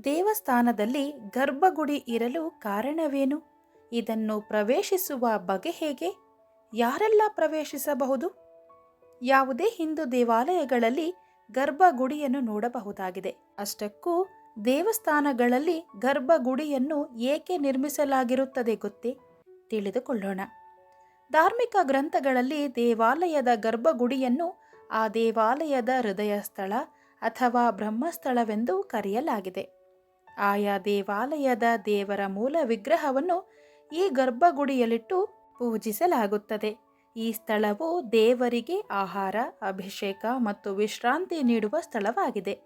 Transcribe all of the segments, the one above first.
ದೇವಸ್ಥಾನದಲ್ಲಿ ಗರ್ಭಗುಡಿ ಇರಲು ಕಾರಣವೇನು? ಇದನ್ನು ಪ್ರವೇಶಿಸುವ ಬಗೆ ಹೇಗೆ? ಯಾರೆಲ್ಲ ಪ್ರವೇಶಿಸಬಹುದು? ಯಾವುದೇ ಹಿಂದೂ ದೇವಾಲಯಗಳಲ್ಲಿ ಗರ್ಭಗುಡಿಯನ್ನು ನೋಡಬಹುದಾಗಿದೆ. ಅಷ್ಟಕ್ಕೂ ದೇವಸ್ಥಾನಗಳಲ್ಲಿ ಗರ್ಭಗುಡಿಯನ್ನು ಏಕೆ ನಿರ್ಮಿಸಲಾಗಿರುತ್ತದೆ ಗೊತ್ತೇ? ತಿಳಿದುಕೊಳ್ಳೋಣ. ಧಾರ್ಮಿಕ ಗ್ರಂಥಗಳಲ್ಲಿ ದೇವಾಲಯದ ಗರ್ಭಗುಡಿಯನ್ನು ಆ ದೇವಾಲಯದ ಹೃದಯ ಸ್ಥಳ ಅಥವಾ ಬ್ರಹ್ಮಸ್ಥಳವೆಂದು ಕರೆಯಲಾಗಿದೆ. ಆಯಾ ದೇವಾಲಯದ ದೇವರ ಮೂಲ ವಿಗ್ರಹವನ್ನು ಈ ಗರ್ಭಗುಡಿಯಲ್ಲಿಟ್ಟು ಪೂಜಿಸಲಾಗುತ್ತದೆ. ಈ ಸ್ಥಳವು ದೇವರಿಗೆ ಆಹಾರ, ಅಭಿಷೇಕ ಮತ್ತು ವಿಶ್ರಾಂತಿ ನೀಡುವ ಸ್ಥಳವಾಗಿದೆ.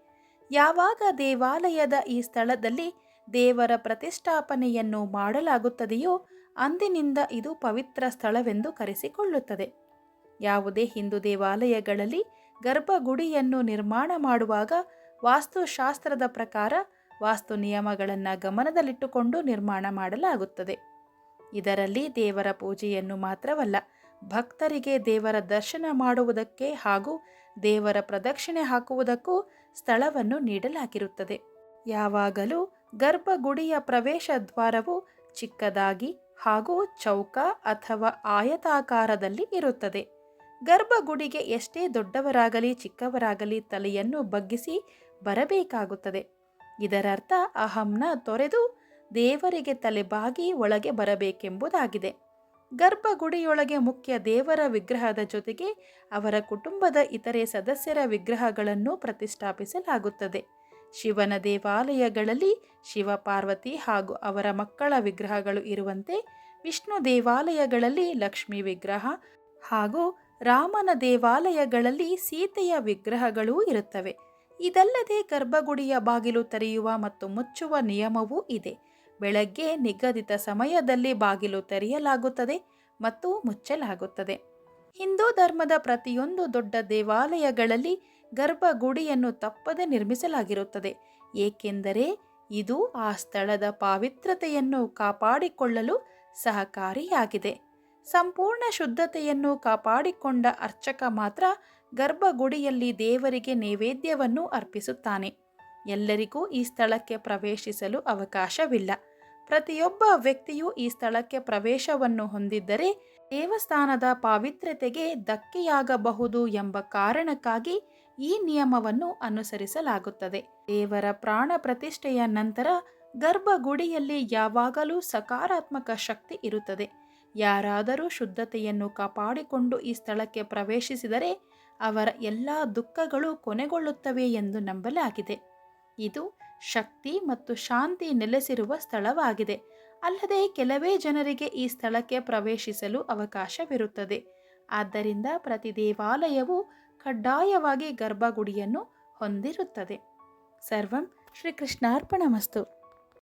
ಯಾವಾಗ ದೇವಾಲಯದ ಈ ಸ್ಥಳದಲ್ಲಿ ದೇವರ ಪ್ರತಿಷ್ಠಾಪನೆಯನ್ನು ಮಾಡಲಾಗುತ್ತದೆಯೋ ಅಂದಿನಿಂದ ಇದು ಪವಿತ್ರ ಸ್ಥಳವೆಂದು ಕರೆಸಿಕೊಳ್ಳುತ್ತದೆ. ಯಾವುದೇ ಹಿಂದೂ ದೇವಾಲಯಗಳಲ್ಲಿ ಗರ್ಭಗುಡಿಯನ್ನು ನಿರ್ಮಾಣ ಮಾಡುವಾಗ ವಾಸ್ತುಶಾಸ್ತ್ರದ ಪ್ರಕಾರ ವಾಸ್ತು ನಿಯಮಗಳನ್ನು ಗಮನದಲ್ಲಿಟ್ಟುಕೊಂಡು ನಿರ್ಮಾಣ ಮಾಡಲಾಗುತ್ತದೆ. ಇದರಲ್ಲಿ ದೇವರ ಪೂಜೆಯನ್ನು ಮಾತ್ರವಲ್ಲ, ಭಕ್ತರಿಗೆ ದೇವರ ದರ್ಶನ ಮಾಡುವುದಕ್ಕೆ ಹಾಗೂ ದೇವರ ಪ್ರದಕ್ಷಿಣೆ ಹಾಕುವುದಕ್ಕೂ ಸ್ಥಳವನ್ನು ನೀಡಲಾಗಿರುತ್ತದೆ. ಯಾವಾಗಲೂ ಗರ್ಭಗುಡಿಯ ಪ್ರವೇಶ ದ್ವಾರವು ಚಿಕ್ಕದಾಗಿ ಹಾಗೂ ಚೌಕ ಅಥವಾ ಆಯತಾಕಾರದಲ್ಲಿ ಇರುತ್ತದೆ. ಗರ್ಭಗುಡಿಗೆ ಎಷ್ಟೇ ದೊಡ್ಡವರಾಗಲಿ ಚಿಕ್ಕವರಾಗಲಿ ತಲೆಯನ್ನು ಬಗ್ಗಿಸಿ ಬರಬೇಕಾಗುತ್ತದೆ. ಇದರರ್ಥ ಅಹಂನ ತೊರೆದು ದೇವರಿಗೆ ತಲೆಬಾಗಿ ಒಳಗೆ ಬರಬೇಕೆಂಬುದಾಗಿದೆ. ಗರ್ಭಗುಡಿಯೊಳಗೆ ಮುಖ್ಯ ದೇವರ ವಿಗ್ರಹದ ಜೊತೆಗೆ ಅವರ ಕುಟುಂಬದ ಇತರೆ ಸದಸ್ಯರ ವಿಗ್ರಹಗಳನ್ನು ಪ್ರತಿಷ್ಠಾಪಿಸಲಾಗುತ್ತದೆ. ಶಿವನ ದೇವಾಲಯಗಳಲ್ಲಿ ಶಿವ, ಪಾರ್ವತಿ ಹಾಗೂ ಅವರ ಮಕ್ಕಳ ವಿಗ್ರಹಗಳು ಇರುವಂತೆ ವಿಷ್ಣು ದೇವಾಲಯಗಳಲ್ಲಿ ಲಕ್ಷ್ಮೀ ವಿಗ್ರಹ ಹಾಗೂ ರಾಮನ ದೇವಾಲಯಗಳಲ್ಲಿ ಸೀತೆಯ ವಿಗ್ರಹಗಳೂ ಇರುತ್ತವೆ. ಇದಲ್ಲದೆ ಗರ್ಭಗುಡಿಯ ಬಾಗಿಲು ತೆರೆಯುವ ಮತ್ತು ಮುಚ್ಚುವ ನಿಯಮವೂ ಇದೆ. ಬೆಳಗ್ಗೆ ನಿಗದಿತ ಸಮಯದಲ್ಲಿ ಬಾಗಿಲು ತೆರೆಯಲಾಗುತ್ತದೆ ಮತ್ತು ಮುಚ್ಚಲಾಗುತ್ತದೆ. ಹಿಂದೂ ಧರ್ಮದ ಪ್ರತಿಯೊಂದು ದೊಡ್ಡ ದೇವಾಲಯಗಳಲ್ಲಿ ಗರ್ಭಗುಡಿಯನ್ನು ತಪ್ಪದೆ ನಿರ್ಮಿಸಲಾಗಿರುತ್ತದೆ. ಏಕೆಂದರೆ ಇದು ಆ ಸ್ಥಳದ ಪಾವಿತ್ರತೆಯನ್ನು ಕಾಪಾಡಿಕೊಳ್ಳಲು ಸಹಕಾರಿಯಾಗಿದೆ. ಸಂಪೂರ್ಣ ಶುದ್ಧತೆಯನ್ನು ಕಾಪಾಡಿಕೊಂಡ ಅರ್ಚಕ ಮಾತ್ರ ಗರ್ಭಗುಡಿಯಲ್ಲಿ ದೇವರಿಗೆ ನೈವೇದ್ಯವನ್ನು ಅರ್ಪಿಸುತ್ತಾನೆ. ಎಲ್ಲರಿಗೂ ಈ ಸ್ಥಳಕ್ಕೆ ಪ್ರವೇಶಿಸಲು ಅವಕಾಶವಿಲ್ಲ. ಪ್ರತಿಯೊಬ್ಬ ವ್ಯಕ್ತಿಯೂ ಈ ಸ್ಥಳಕ್ಕೆ ಪ್ರವೇಶವನ್ನು ಹೊಂದಿದ್ದರೆ ದೇವಸ್ಥಾನದ ಪಾವಿತ್ರ್ಯತೆಗೆ ಧಕ್ಕೆಯಾಗಬಹುದು ಎಂಬ ಕಾರಣಕ್ಕಾಗಿ ಈ ನಿಯಮವನ್ನು ಅನುಸರಿಸಲಾಗುತ್ತದೆ. ದೇವರ ಪ್ರಾಣ ಪ್ರತಿಷ್ಠೆಯ ನಂತರ ಗರ್ಭಗುಡಿಯಲ್ಲಿ ಯಾವಾಗಲೂ ಸಕಾರಾತ್ಮಕ ಶಕ್ತಿ ಇರುತ್ತದೆ. ಯಾರಾದರೂ ಶುದ್ಧತೆಯನ್ನು ಕಾಪಾಡಿಕೊಂಡು ಈ ಸ್ಥಳಕ್ಕೆ ಪ್ರವೇಶಿಸಿದರೆ ಅವರ ಎಲ್ಲ ದುಃಖಗಳು ಕೊನೆಗೊಳ್ಳುತ್ತವೆ ಎಂದು ನಂಬಲಾಗಿದೆ. ಇದು ಶಕ್ತಿ ಮತ್ತು ಶಾಂತಿ ನೆಲೆಸಿರುವ ಸ್ಥಳವಾಗಿದೆ. ಅಲ್ಲದೆ ಕೆಲವೇ ಜನರಿಗೆ ಈ ಸ್ಥಳಕ್ಕೆ ಪ್ರವೇಶಿಸಲು ಅವಕಾಶವಿರುತ್ತದೆ. ಆದ್ದರಿಂದ ಪ್ರತಿ ದೇವಾಲಯವು ಕಡ್ಡಾಯವಾಗಿ ಗರ್ಭಗುಡಿಯನ್ನು ಹೊಂದಿರುತ್ತದೆ. ಸರ್ವಂ ಶ್ರೀಕೃಷ್ಣಾರ್ಪಣಮಸ್ತು.